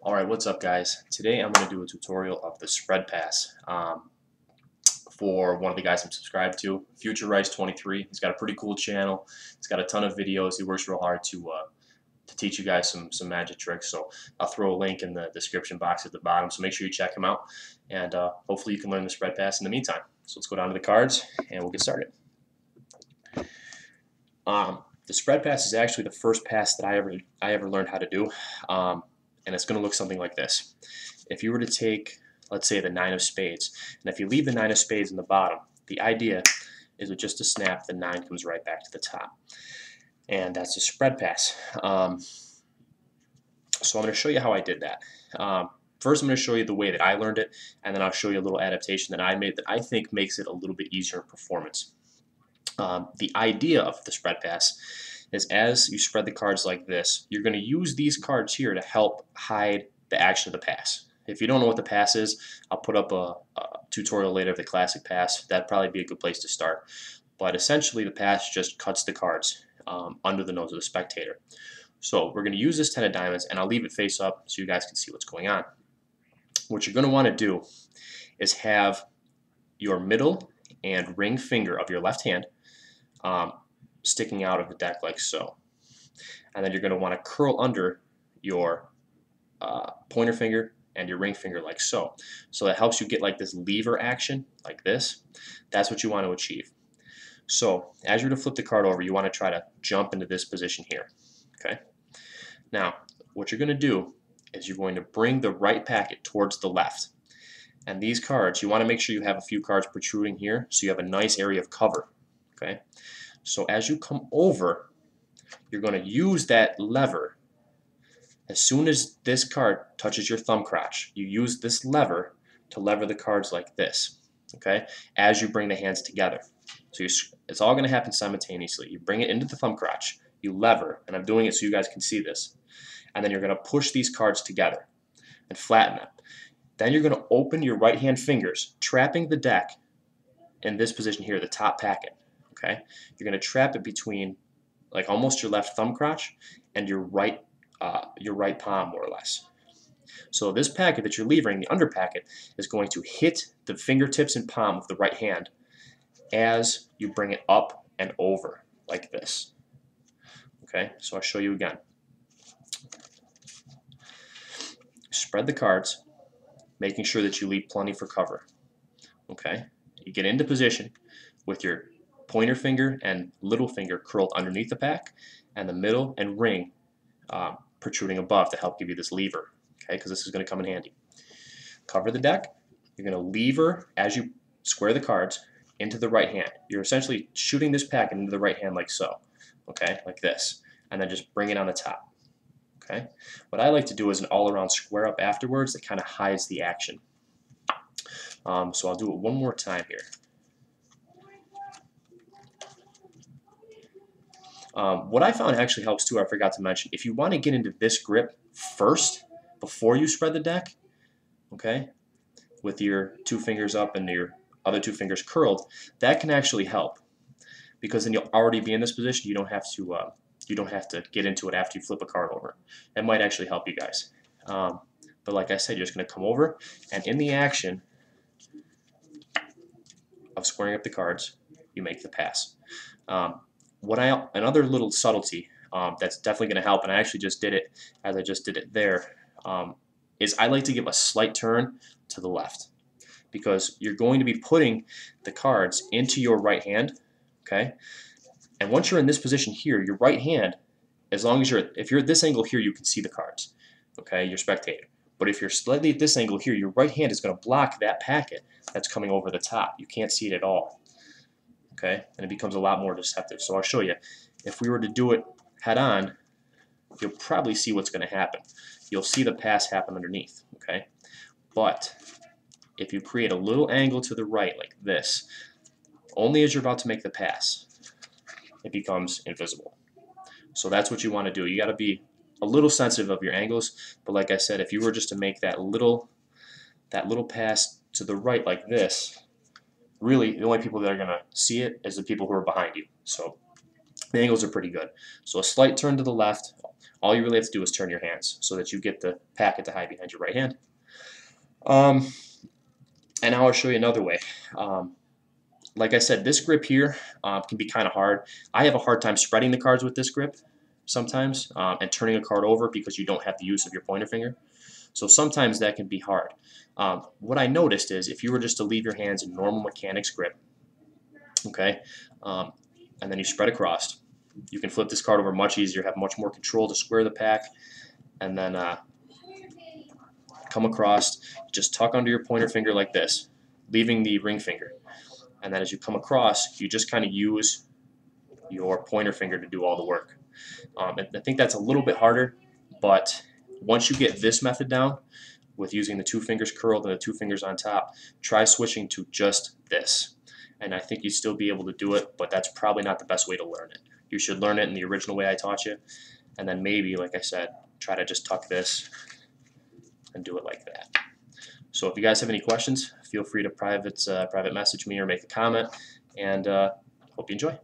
Alright, what's up guys? Today I'm going to do a tutorial of the spread pass for one of the guys I'm subscribed to, Future Rice 23. He's got a pretty cool channel. He's got a ton of videos. He works real hard to teach you guys some magic tricks. So I'll throw a link in the description box at the bottom, so make sure you check him out, and hopefully you can learn the spread pass in the meantime. So let's go down to the cards and we'll get started. The spread pass is actually the first pass that I ever learned how to do. And it's going to look something like this. If you were to take, let's say, the 9 of spades, and if you leave the 9 of spades in the bottom, the idea is with just a snap, the 9 comes right back to the top. And that's a spread pass. So I'm going to show you how I did that. First, I'm going to show you the way that I learned it, and then I'll show you a little adaptation that I made that I think makes it a little bit easier in performance. The idea of the spread pass is as you spread the cards like this, you're going to use these cards here to help hide the action of the pass. If you don't know what the pass is, I'll put up a tutorial later of the classic pass. That'd probably be a good place to start. But essentially, the pass just cuts the cards under the nose of the spectator. So we're going to use this 10 of diamonds, and I'll leave it face up so you guys can see what's going on. What you're going to want to do is have your middle and ring finger of your left hand sticking out of the deck like so. And then you're going to want to curl under your pointer finger and your ring finger like so. So that helps you get like this lever action like this. That's what you want to achieve. So as you're to flip the card over, you want to try to jump into this position here. Okay. Now, what you're going to do is you're going to bring the right packet towards the left. And these cards, you want to make sure you have a few cards protruding here so you have a nice area of cover. Okay. So as you come over, you're going to use that lever. As soon as this card touches your thumb crotch, you use this lever to lever the cards like this, okay, as you bring the hands together. So it's all going to happen simultaneously. You bring it into the thumb crotch, you lever, and I'm doing it so you guys can see this, and then you're going to push these cards together and flatten them. Then you're going to open your right hand fingers, trapping the deck in this position here, the top packet. Okay, you're going to trap it between like almost your left thumb crotch and your right palm, more or less. So this packet that you're levering, the under packet, is going to hit the fingertips and palm of the right hand as you bring it up and over like this. Okay, so I'll show you again. Spread the cards, making sure that you leave plenty for cover. Okay, you get into position with your pointer finger and little finger curled underneath the pack, and the middle and ring protruding above to help give you this lever, okay, because this is going to come in handy. Cover the deck. You're going to lever as you square the cards into the right hand. You're essentially shooting this packet into the right hand like so, okay, like this, and then just bring it on the top. Okay. What I like to do is an all-around square up afterwards that kind of hides the action. So I'll do it one more time here. What I found actually helps too, I forgot to mention, if you want to get into this grip first before you spread the deck, okay, with your 2 fingers up and your other 2 fingers curled, that can actually help, because then you'll already be in this position. You don't have to get into it after you flip a card over. It might actually help you guys. But like I said, you're just going to come over, and in the action of squaring up the cards, you make the pass. Another little subtlety that's definitely going to help, and I actually just did it as I just did it there, is I like to give a slight turn to the left, because you're going to be putting the cards into your right hand, okay? And once you're in this position here, your right hand, as long as if you're at this angle here, you can see the cards, okay, your spectator. But if you're slightly at this angle here, your right hand is going to block that packet that's coming over the top. You can't see it at all. Okay, and it becomes a lot more deceptive. So I'll show you. If we were to do it head on, you'll probably see what's going to happen. You'll see the pass happen underneath. Okay, but if you create a little angle to the right like this, only as you're about to make the pass, it becomes invisible. So that's what you want to do. You got to be a little sensitive of your angles. But like I said, if you were just to make that little pass to the right like this, really the only people that are going to see it is the people who are behind you. So the angles are pretty good. So a slight turn to the left, all you really have to do is turn your hands so that you get the packet to hide behind your right hand. And now I'll show you another way. Like I said, this grip here can be kind of hard. I have a hard time spreading the cards with this grip sometimes and turning a card over because you don't have the use of your pointer finger. So sometimes that can be hard. What I noticed is if you were just to leave your hands in normal mechanics grip, okay, and then you spread across, you can flip this card over much easier, have much more control to square the pack, and then come across, just tuck under your pointer finger like this, leaving the ring finger. And then as you come across, you just kind of use your pointer finger to do all the work. And I think that's a little bit harder, but once you get this method down, with using the 2 fingers curled and the 2 fingers on top, try switching to just this. And I think you'd still be able to do it, but that's probably not the best way to learn it. You should learn it in the original way I taught you, and then maybe, like I said, try to just tuck this and do it like that. So if you guys have any questions, feel free to private message me or make a comment, and hope you enjoy.